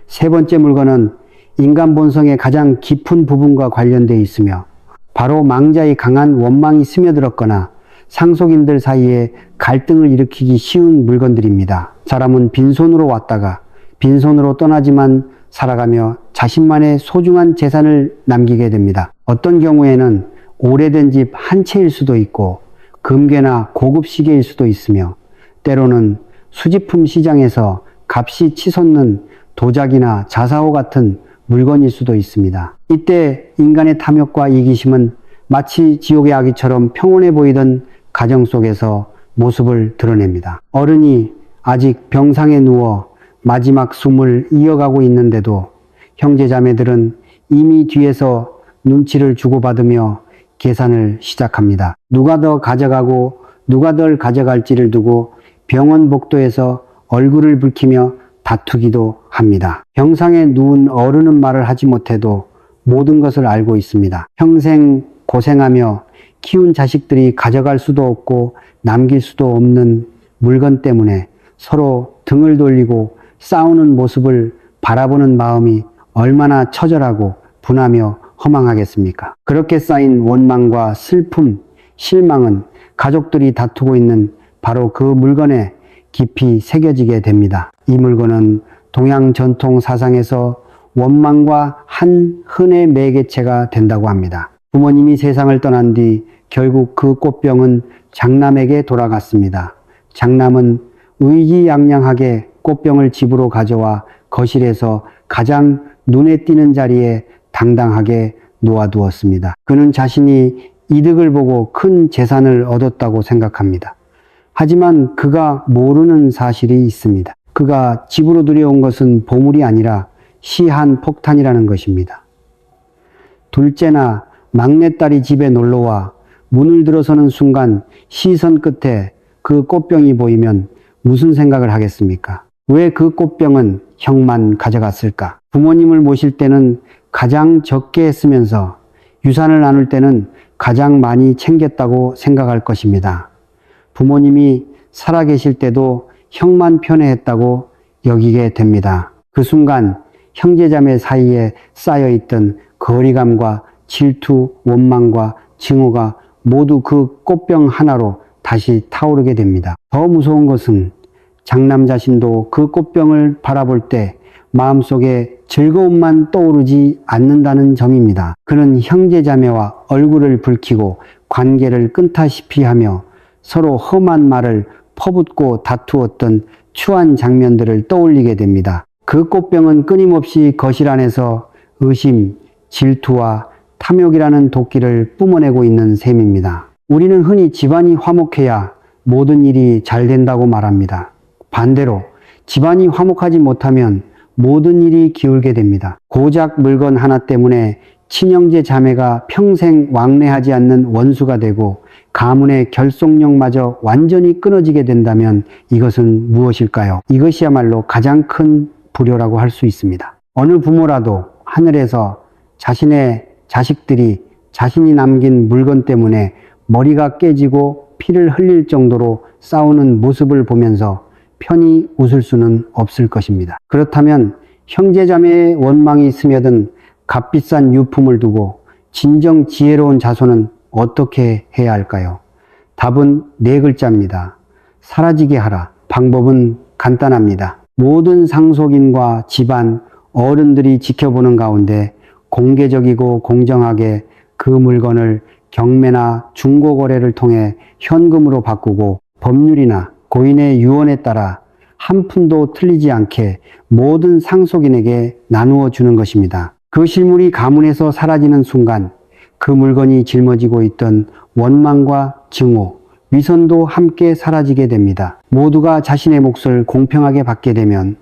Speaker 1: 세 번째 물건은 인간 본성의 가장 깊은 부분과 관련되어 있으며 바로 망자의 강한 원망이 스며들었거나 상속인들 사이에 갈등을 일으키기 쉬운 물건들입니다. 사람은 빈손으로 왔다가 빈손으로 떠나지만 살아가며 자신만의 소중한 재산을 남기게 됩니다. 어떤 경우에는 오래된 집 한 채일 수도 있고 금괴나 고급 시계일 수도 있으며 때로는 수집품 시장에서 값이 치솟는 도자기나 자사오 같은 물건일 수도 있습니다. 이때 인간의 탐욕과 이기심은 마치 지옥의 아기처럼 평온해 보이던 가정 속에서 모습을 드러냅니다. 어른이 아직 병상에 누워 마지막 숨을 이어가고 있는데도 형제자매들은 이미 뒤에서 눈치를 주고받으며 계산을 시작합니다. 누가 더 가져가고 누가 덜 가져갈지를 두고 병원 복도에서 얼굴을 붉히며 다투기도 합니다. 병상에 누운 어른은 말을 하지 못해도 모든 것을 알고 있습니다. 평생 고생하며 키운 자식들이 가져갈 수도 없고 남길 수도 없는 물건 때문에 서로 등을 돌리고 싸우는 모습을 바라보는 마음이 얼마나 처절하고 분하며 허망하겠습니까? 그렇게 쌓인 원망과 슬픔, 실망은 가족들이 다투고 있는 바로 그 물건에 깊이 새겨지게 됩니다. 이 물건은 동양 전통 사상에서 원망과 한 흔의 매개체가 된다고 합니다. 부모님이 세상을 떠난 뒤 결국 그 꽃병은 장남에게 돌아갔습니다. 장남은 의기양양하게 꽃병을 집으로 가져와 거실에서 가장 눈에 띄는 자리에 당당하게 놓아두었습니다. 그는 자신이 이득을 보고 큰 재산을 얻었다고 생각합니다. 하지만 그가 모르는 사실이 있습니다. 그가 집으로 들여온 것은 보물이 아니라 시한 폭탄이라는 것입니다. 둘째나 막내딸이 집에 놀러와 문을 들어서는 순간 시선 끝에 그 꽃병이 보이면 무슨 생각을 하겠습니까? 왜 그 꽃병은 형만 가져갔을까? 부모님을 모실 때는 가장 적게 했으면서 유산을 나눌 때는 가장 많이 챙겼다고 생각할 것입니다. 부모님이 살아계실 때도 형만 편애했다고 여기게 됩니다. 그 순간 형제자매 사이에 쌓여있던 거리감과 질투, 원망과 증오가 모두 그 꽃병 하나로 다시 타오르게 됩니다. 더 무서운 것은 장남 자신도 그 꽃병을 바라볼 때 마음속에 즐거움만 떠오르지 않는다는 점입니다. 그는 형제자매와 얼굴을 붉히고 관계를 끊다시피 하며 서로 험한 말을 퍼붓고 다투었던 추한 장면들을 떠올리게 됩니다. 그 꽃병은 끊임없이 거실 안에서 의심, 질투와 탐욕이라는 도끼를 뿜어내고 있는 셈입니다. 우리는 흔히 집안이 화목해야 모든 일이 잘 된다고 말합니다. 반대로 집안이 화목하지 못하면 모든 일이 기울게 됩니다. 고작 물건 하나 때문에 친형제 자매가 평생 왕래하지 않는 원수가 되고 가문의 결속력마저 완전히 끊어지게 된다면 이것은 무엇일까요? 이것이야말로 가장 큰 불효라고 할 수 있습니다. 어느 부모라도 하늘에서 자신의 자식들이 자신이 남긴 물건 때문에 머리가 깨지고 피를 흘릴 정도로 싸우는 모습을 보면서 편히 웃을 수는 없을 것입니다. 그렇다면 형제자매의 원망이 스며든 값비싼 유품을 두고 진정 지혜로운 자손은 어떻게 해야 할까요? 답은 네 글자입니다. 사라지게 하라. 방법은 간단합니다. 모든 상속인과 집안, 어른들이 지켜보는 가운데 공개적이고 공정하게 그 물건을 경매나 중고거래를 통해 현금으로 바꾸고 법률이나 고인의 유언에 따라 한 푼도 틀리지 않게 모든 상속인에게 나누어 주는 것입니다. 그 실물이 가문에서 사라지는 순간 그 물건이 짊어지고 있던 원망과 증오, 위선도 함께 사라지게 됩니다. 모두가 자신의 몫을 공평하게 받게 되면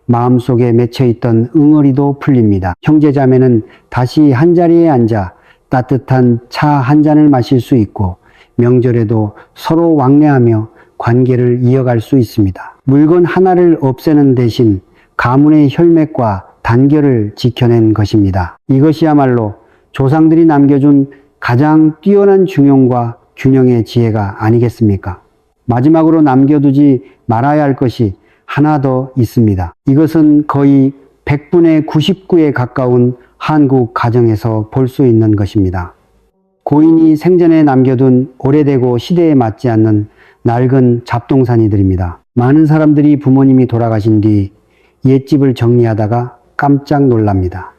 Speaker 1: 마음속에 맺혀있던 응어리도 풀립니다. 형제자매는 다시 한자리에 앉아 따뜻한 차 한 잔을 마실 수 있고 명절에도 서로 왕래하며 관계를 이어갈 수 있습니다. 물건 하나를 없애는 대신 가문의 혈맥과 단결을 지켜낸 것입니다. 이것이야말로 조상들이 남겨준 가장 뛰어난 중용과 균형의 지혜가 아니겠습니까? 마지막으로 남겨두지 말아야 할 것이 하나 더 있습니다. 이것은 거의 100분의 99에 가까운 한국 가정에서 볼 수 있는 것입니다. 고인이 생전에 남겨둔 오래되고 시대에 맞지 않는 낡은 잡동사니들입니다. 많은 사람들이 부모님이 돌아가신 뒤 옛집을 정리하다가 깜짝 놀랍니다.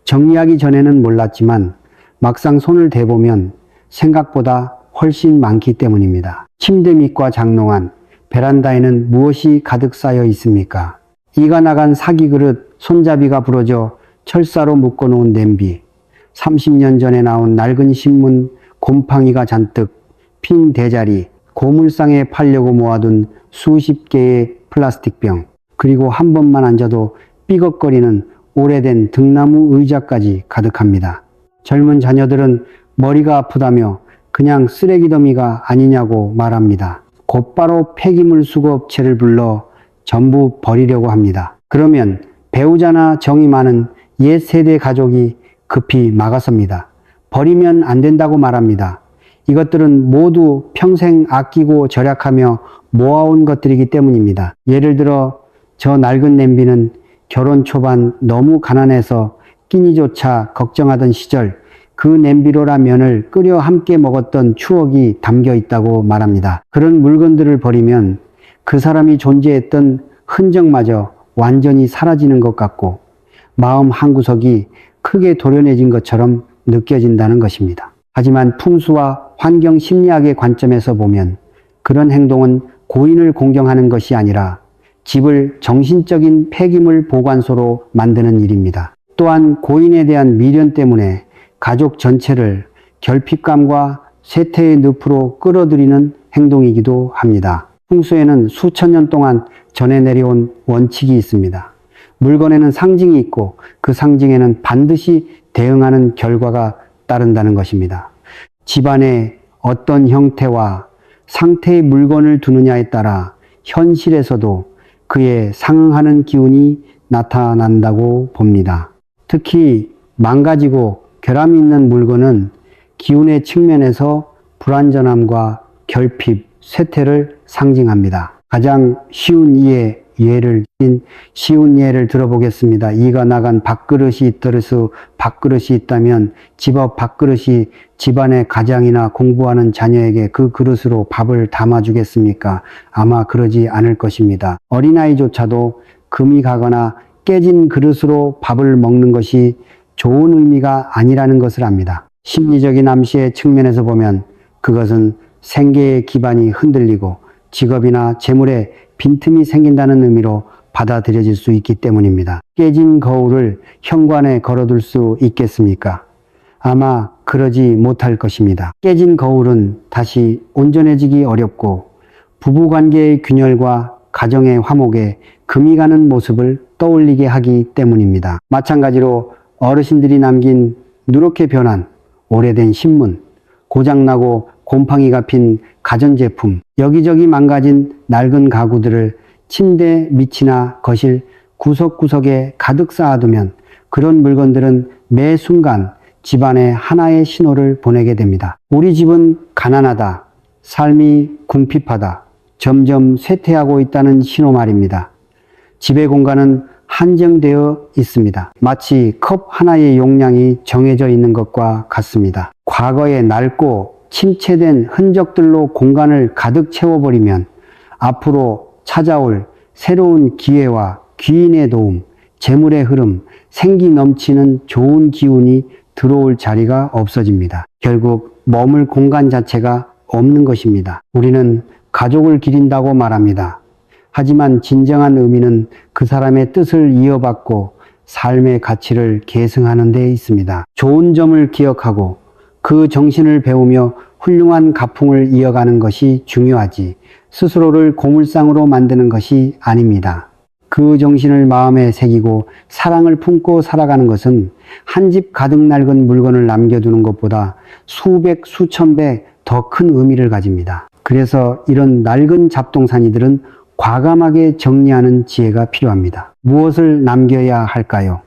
Speaker 1: 정리하기 전에는 몰랐지만 막상 손을 대보면 생각보다 훨씬 많기 때문입니다. 침대 밑과 장롱안, 베란다에는 무엇이 가득 쌓여 있습니까? 이가 나간 사기 그릇, 손잡이가 부러져 철사로 묶어놓은 냄비, 30년 전에 나온 낡은 신문, 곰팡이가 잔뜩 핀 대자리, 고물상에 팔려고 모아둔 수십 개의 플라스틱병, 그리고 한 번만 앉아도 삐걱거리는 오래된 등나무 의자까지 가득합니다. 젊은 자녀들은 머리가 아프다며 그냥 쓰레기 더미가 아니냐고 말합니다. 곧바로 폐기물 수거업체를 불러 전부 버리려고 합니다. 그러면 배우자나 정이 많은 옛 세대 가족이 급히 막아섭니다. 버리면 안 된다고 말합니다. 이것들은 모두 평생 아끼고 절약하며 모아온 것들이기 때문입니다. 예를 들어 저 낡은 냄비는 결혼 초반 너무 가난해서 끼니조차 걱정하던 시절 그 냄비로 라면을 끓여 함께 먹었던 추억이 담겨 있다고 말합니다. 그런 물건들을 버리면 그 사람이 존재했던 흔적마저 완전히 사라지는 것 같고 마음 한구석이 크게 도련해진 것처럼 느껴진다는 것입니다. 하지만 풍수와 환경 심리학의 관점에서 보면 그런 행동은 고인을 공경하는 것이 아니라 집을 정신적인 폐기물 보관소로 만드는 일입니다. 또한 고인에 대한 미련 때문에 가족 전체를 결핍감과 쇠퇴의 늪으로 끌어들이는 행동이기도 합니다. 풍수에는 수천 년 동안 전해 내려온 원칙이 있습니다. 물건에는 상징이 있고 그 상징에는 반드시 대응하는 결과가 따른다는 것입니다. 집안에 어떤 형태와 상태의 물건을 두느냐에 따라 현실에서도 그에 상응하는 기운이 나타난다고 봅니다. 특히 망가지고 결함이 있는 물건은 기운의 측면에서 불완전함과 결핍, 쇠퇴를 상징합니다. 가장 쉬운 예를 들어보겠습니다. 이가 나간 밥그릇이 있더라도 밥그릇이 있다면 집 앞 밥그릇이 집안의 가장이나 공부하는 자녀에게 그 그릇으로 밥을 담아주겠습니까? 아마 그러지 않을 것입니다. 어린아이조차도 금이 가거나 깨진 그릇으로 밥을 먹는 것이 좋은 의미가 아니라는 것을 압니다. 심리적인 암시의 측면에서 보면 그것은 생계의 기반이 흔들리고 직업이나 재물에 빈틈이 생긴다는 의미로 받아들여질 수 있기 때문입니다. 깨진 거울을 현관에 걸어둘 수 있겠습니까? 아마 그러지 못할 것입니다. 깨진 거울은 다시 온전해지기 어렵고 부부관계의 균열과 가정의 화목에 금이 가는 모습을 떠올리게 하기 때문입니다. 마찬가지로 어르신들이 남긴 누렇게 변한 오래된 신문, 고장나고 곰팡이가 핀 가전제품, 여기저기 망가진 낡은 가구들을 침대 밑이나 거실 구석구석에 가득 쌓아두면 그런 물건들은 매 순간 집안에 하나의 신호를 보내게 됩니다. 우리 집은 가난하다, 삶이 궁핍하다, 점점 쇠퇴하고 있다는 신호 말입니다. 집의 공간은 한정되어 있습니다. 마치 컵 하나의 용량이 정해져 있는 것과 같습니다. 과거에 낡고 침체된 흔적들로 공간을 가득 채워버리면 앞으로 찾아올 새로운 기회와 귀인의 도움, 재물의 흐름, 생기 넘치는 좋은 기운이 들어올 자리가 없어집니다. 결국 머물 공간 자체가 없는 것입니다. 우리는 가족을 기린다고 말합니다. 하지만 진정한 의미는 그 사람의 뜻을 이어받고 삶의 가치를 계승하는 데 있습니다. 좋은 점을 기억하고 그 정신을 배우며 훌륭한 가풍을 이어가는 것이 중요하지 스스로를 고물상으로 만드는 것이 아닙니다. 그 정신을 마음에 새기고 사랑을 품고 살아가는 것은 한 집 가득 낡은 물건을 남겨두는 것보다 수백 수천 배 더 큰 의미를 가집니다. 그래서 이런 낡은 잡동사니들은 과감하게 정리하는 지혜가 필요합니다. 무엇을 남겨야 할까요?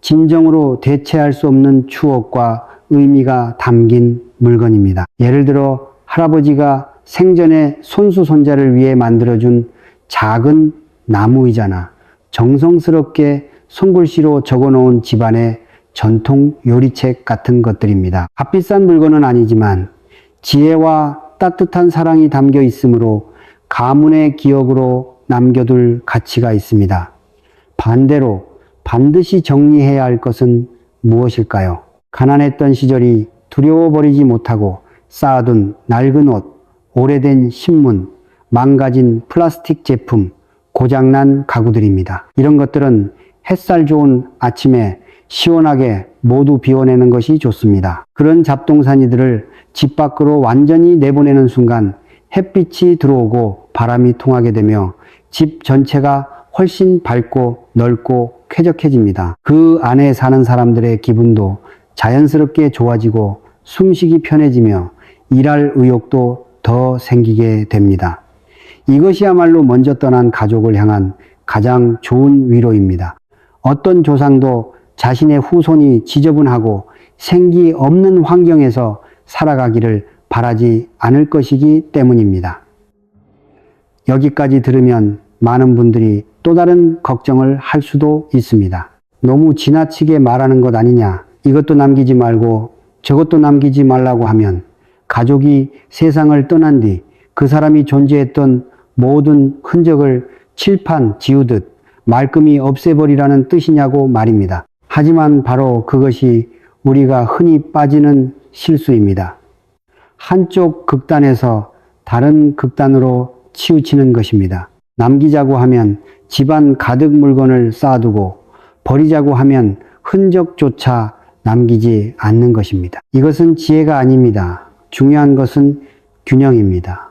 Speaker 1: 진정으로 대체할 수 없는 추억과 의미가 담긴 물건입니다. 예를 들어 할아버지가 생전에 손수 손자를 위해 만들어준 작은 나무의자나 정성스럽게 손글씨로 적어놓은 집안의 전통 요리책 같은 것들입니다. 값비싼 물건은 아니지만 지혜와 따뜻한 사랑이 담겨 있으므로 가문의 기억으로 남겨둘 가치가 있습니다. 반대로 반드시 정리해야 할 것은 무엇일까요? 가난했던 시절이 두려워버리지 못하고 쌓아둔 낡은 옷, 오래된 신문, 망가진 플라스틱 제품, 고장난 가구들입니다. 이런 것들은 햇살 좋은 아침에 시원하게 모두 비워내는 것이 좋습니다. 그런 잡동사니들을 집 밖으로 완전히 내보내는 순간 햇빛이 들어오고 바람이 통하게 되며 집 전체가 훨씬 밝고 넓고 쾌적해집니다. 그 안에 사는 사람들의 기분도 자연스럽게 좋아지고 숨쉬기 편해지며 일할 의욕도 더 생기게 됩니다. 이것이야말로 먼저 떠난 가족을 향한 가장 좋은 위로입니다. 어떤 조상도 자신의 후손이 지저분하고 생기 없는 환경에서 살아가기를 바라지 않을 것이기 때문입니다. 여기까지 들으면 많은 분들이 또 다른 걱정을 할 수도 있습니다. 너무 지나치게 말하는 것 아니냐, 이것도 남기지 말고 저것도 남기지 말라고 하면 가족이 세상을 떠난 뒤 그 사람이 존재했던 모든 흔적을 칠판 지우듯 말끔히 없애버리라는 뜻이냐고 말입니다. 하지만 바로 그것이 우리가 흔히 빠지는 실수입니다. 한쪽 극단에서 다른 극단으로 치우치는 것입니다. 남기자고 하면 집안 가득 물건을 쌓아두고 버리자고 하면 흔적조차 남기지 않는 것입니다. 이것은 지혜가 아닙니다. 중요한 것은 균형입니다.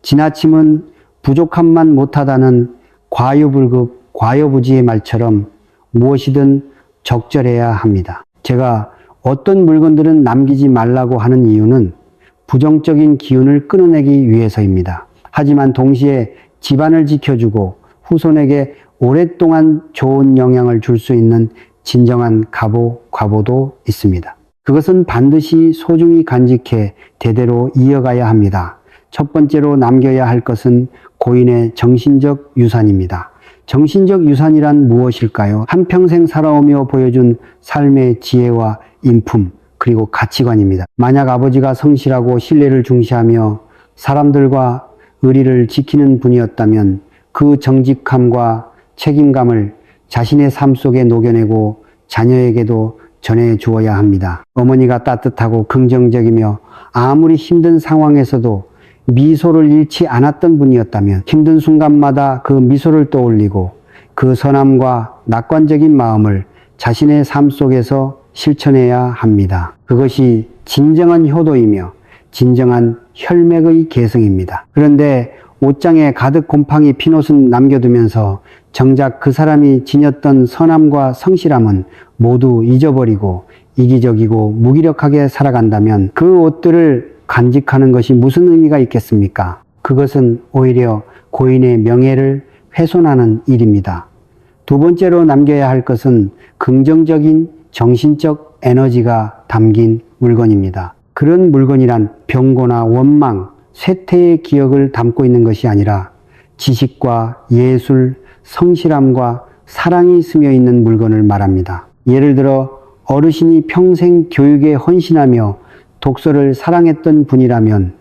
Speaker 1: 지나침은 부족함만 못하다는 과유불급, 과유부지의 말처럼 무엇이든 적절해야 합니다. 제가 어떤 물건들은 남기지 말라고 하는 이유는 부정적인 기운을 끊어내기 위해서입니다. 하지만 동시에 집안을 지켜주고 후손에게 오랫동안 좋은 영향을 줄 수 있는 진정한 과보도 있습니다. 그것은 반드시 소중히 간직해 대대로 이어가야 합니다. 첫 번째로 남겨야 할 것은 고인의 정신적 유산입니다. 정신적 유산이란 무엇일까요? 한평생 살아오며 보여준 삶의 지혜와 인품, 그리고 가치관입니다. 만약 아버지가 성실하고 신뢰를 중시하며 사람들과 의리를 지키는 분이었다면 그 정직함과 책임감을 자신의 삶 속에 녹여내고 자녀에게도 전해 주어야 합니다. 어머니가 따뜻하고 긍정적이며 아무리 힘든 상황에서도 미소를 잃지 않았던 분이었다면 힘든 순간마다 그 미소를 떠올리고 그 선함과 낙관적인 마음을 자신의 삶 속에서 실천해야 합니다. 그것이 진정한 효도이며 진정한 혈맥의 계승입니다. 그런데 옷장에 가득 곰팡이 핀 옷은 남겨두면서 정작 그 사람이 지녔던 선함과 성실함은 모두 잊어버리고 이기적이고 무기력하게 살아간다면 그 옷들을 간직하는 것이 무슨 의미가 있겠습니까? 그것은 오히려 고인의 명예를 훼손하는 일입니다. 두 번째로 남겨야 할 것은 긍정적인 정신적 에너지가 담긴 물건입니다. 그런 물건이란 병고나 원망, 쇠퇴의 기억을 담고 있는 것이 아니라 지식과 예술, 성실함과 사랑이 스며 있는 물건을 말합니다. 예를 들어 어르신이 평생 교육에 헌신하며 독서를 사랑했던 분이라면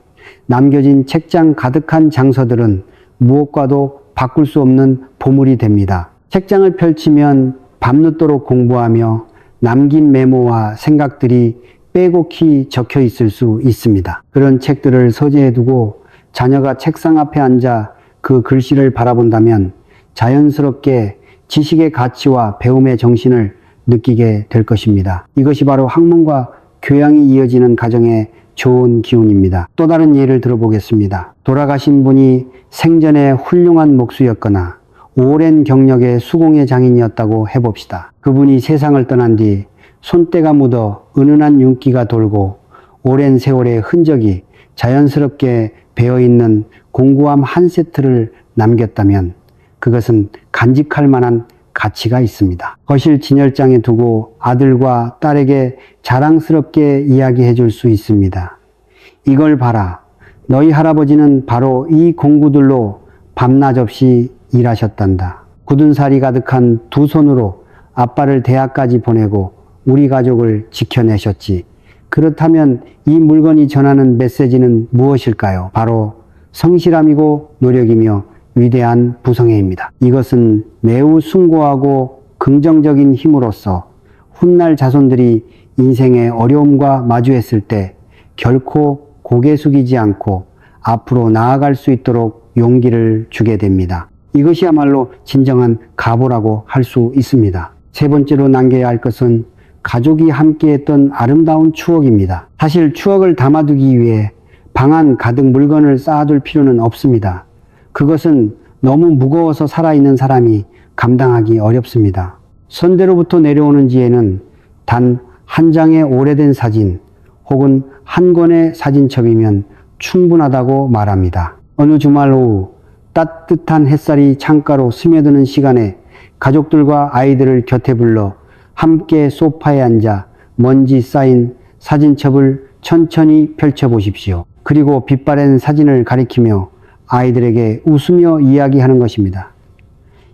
Speaker 1: 남겨진 책장 가득한 장서들은 무엇과도 바꿀 수 없는 보물이 됩니다. 책장을 펼치면 밤늦도록 공부하며 남긴 메모와 생각들이 빼곡히 적혀 있을 수 있습니다. 그런 책들을 서재에 두고 자녀가 책상 앞에 앉아 그 글씨를 바라본다면 자연스럽게 지식의 가치와 배움의 정신을 느끼게 될 것입니다. 이것이 바로 학문과 교양이 이어지는 가정의 좋은 기운입니다. 또 다른 예를 들어보겠습니다. 돌아가신 분이 생전에 훌륭한 목수였거나 오랜 경력의 수공예 장인이었다고 해봅시다. 그분이 세상을 떠난 뒤 손때가 묻어 은은한 윤기가 돌고 오랜 세월의 흔적이 자연스럽게 배어있는 공구함 한 세트를 남겼다면 그것은 간직할 만한 가치가 있습니다. 거실 진열장에 두고 아들과 딸에게 자랑스럽게 이야기해 줄 수 있습니다. 이걸 봐라. 너희 할아버지는 바로 이 공구들로 밤낮 없이 일하셨단다. 굳은 살이 가득한 두 손으로 아빠를 대학까지 보내고 우리 가족을 지켜내셨지. 그렇다면 이 물건이 전하는 메시지는 무엇일까요? 바로 성실함이고 노력이며 위대한 부성애입니다. 이것은 매우 숭고하고 긍정적인 힘으로써 훗날 자손들이 인생의 어려움과 마주했을 때 결코 고개 숙이지 않고 앞으로 나아갈 수 있도록 용기를 주게 됩니다. 이것이야말로 진정한 가보라고 할 수 있습니다. 세 번째로 남겨야 할 것은 가족이 함께했던 아름다운 추억입니다. 사실 추억을 담아두기 위해 방 안 가득 물건을 쌓아둘 필요는 없습니다. 그것은 너무 무거워서 살아있는 사람이 감당하기 어렵습니다. 선대로부터 내려오는 지혜는 단 한 장의 오래된 사진 혹은 한 권의 사진첩이면 충분하다고 말합니다. 어느 주말 오후 따뜻한 햇살이 창가로 스며드는 시간에 가족들과 아이들을 곁에 불러 함께 소파에 앉아 먼지 쌓인 사진첩을 천천히 펼쳐보십시오. 그리고 빛바랜 사진을 가리키며 아이들에게 웃으며 이야기하는 것입니다.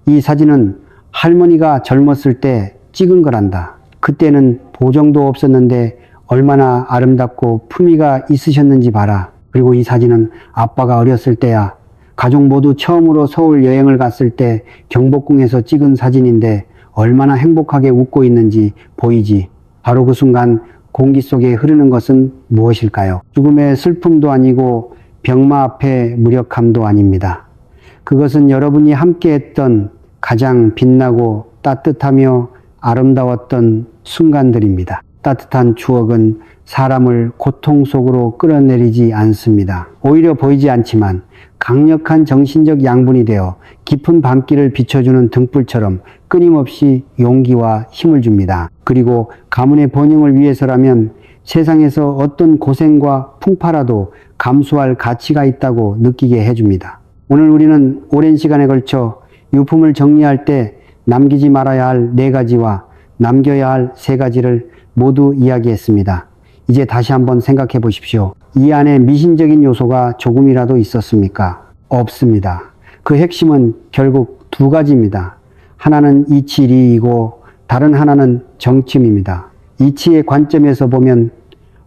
Speaker 1: 이 사진은 할머니가 젊었을 때 찍은 거란다. 그때는 보정도 없었는데 얼마나 아름답고 품위가 있으셨는지 봐라. 그리고 이 사진은 아빠가 어렸을 때야. 가족 모두 처음으로 서울 여행을 갔을 때 경복궁에서 찍은 사진인데 얼마나 행복하게 웃고 있는지 보이지. 바로 그 순간 공기 속에 흐르는 것은 무엇일까요? 죽음의 슬픔도 아니고 병마 앞에 무력함도 아닙니다. 그것은 여러분이 함께했던 가장 빛나고 따뜻하며 아름다웠던 순간들입니다. 따뜻한 추억은 사람을 고통 속으로 끌어내리지 않습니다. 오히려 보이지 않지만 강력한 정신적 양분이 되어 깊은 밤길을 비춰주는 등불처럼 끊임없이 용기와 힘을 줍니다. 그리고 가문의 번영을 위해서라면 세상에서 어떤 고생과 풍파라도 감수할 가치가 있다고 느끼게 해줍니다. 오늘 우리는 오랜 시간에 걸쳐 유품을 정리할 때 남기지 말아야 할 4가지와 남겨야 할 3가지를 모두 이야기했습니다. 이제 다시 한번 생각해 보십시오. 이 안에 미신적인 요소가 조금이라도 있었습니까? 없습니다. 그 핵심은 결국 2가지입니다. 하나는 이치리이고 다른 하나는 정침입니다. 이치의 관점에서 보면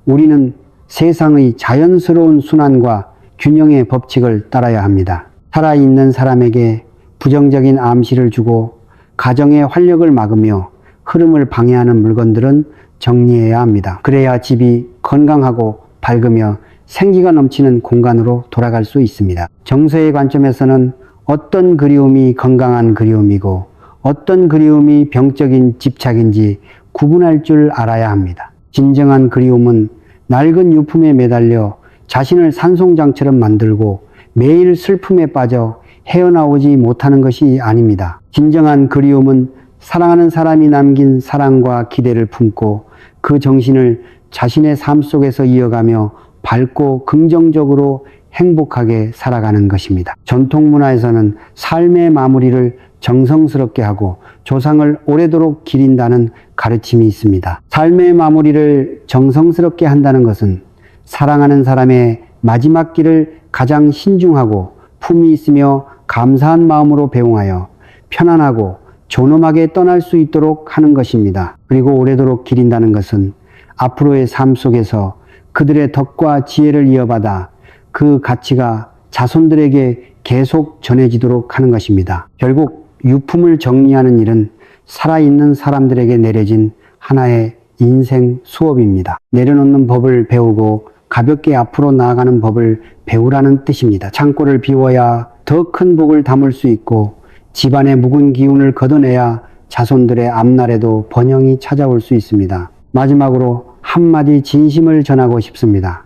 Speaker 1: 우리는 세상의 자연스러운 순환과 균형의 법칙을 따라야 합니다. 살아있는 사람에게 부정적인 암시를 주고 가정의 활력을 막으며 흐름을 방해하는 물건들은 정리해야 합니다. 그래야 집이 건강하고 밝으며 생기가 넘치는 공간으로 돌아갈 수 있습니다. 정서의 관점에서는 어떤 그리움이 건강한 그리움이고 어떤 그리움이 병적인 집착인지 구분할 줄 알아야 합니다. 진정한 그리움은 낡은 유품에 매달려 자신을 산송장처럼 만들고 매일 슬픔에 빠져 헤어나오지 못하는 것이 아닙니다. 진정한 그리움은 사랑하는 사람이 남긴 사랑과 기대를 품고 그 정신을 자신의 삶 속에서 이어가며 밝고 긍정적으로 행복하게 살아가는 것입니다. 전통 문화에서는 삶의 마무리를 정성스럽게 하고 조상을 오래도록 기린다는 가르침이 있습니다. 삶의 마무리를 정성스럽게 한다는 것은 사랑하는 사람의 마지막 길을 가장 신중하고 품위 있으며 감사한 마음으로 배웅하여 편안하고 존엄하게 떠날 수 있도록 하는 것입니다. 그리고 오래도록 기린다는 것은 앞으로의 삶 속에서 그들의 덕과 지혜를 이어받아 그 가치가 자손들에게 계속 전해지도록 하는 것입니다. 결국 유품을 정리하는 일은 살아있는 사람들에게 내려진 하나의 인생 수업입니다. 내려놓는 법을 배우고 가볍게 앞으로 나아가는 법을 배우라는 뜻입니다. 창고를 비워야 더 큰 복을 담을 수 있고 집안의 묵은 기운을 걷어내야 자손들의 앞날에도 번영이 찾아올 수 있습니다. 마지막으로 한마디 진심을 전하고 싶습니다.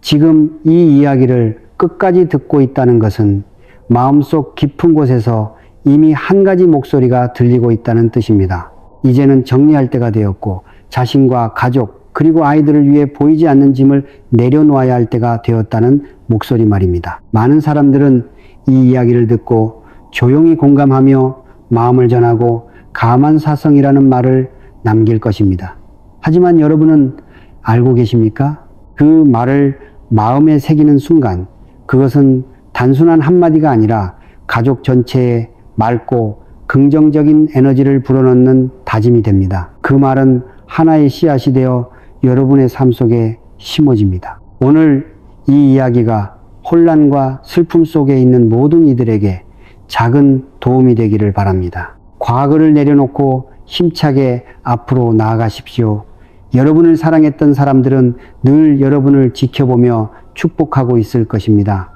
Speaker 1: 지금 이 이야기를 끝까지 듣고 있다는 것은 마음속 깊은 곳에서 이미 한 가지 목소리가 들리고 있다는 뜻입니다. 이제는 정리할 때가 되었고 자신과 가족 그리고 아이들을 위해 보이지 않는 짐을 내려놓아야 할 때가 되었다는 목소리 말입니다. 많은 사람들은 이 이야기를 듣고 조용히 공감하며 마음을 전하고 가만사성이라는 말을 남길 것입니다. 하지만 여러분은 알고 계십니까? 그 말을 마음에 새기는 순간 그것은 단순한 한마디가 아니라 가족 전체에 맑고 긍정적인 에너지를 불어넣는 다짐이 됩니다. 그 말은 하나의 씨앗이 되어 여러분의 삶 속에 심어집니다. 오늘 이 이야기가 혼란과 슬픔 속에 있는 모든 이들에게 작은 도움이 되기를 바랍니다. 과거를 내려놓고 힘차게 앞으로 나아가십시오. 여러분을 사랑했던 사람들은 늘 여러분을 지켜보며 축복하고 있을 것입니다.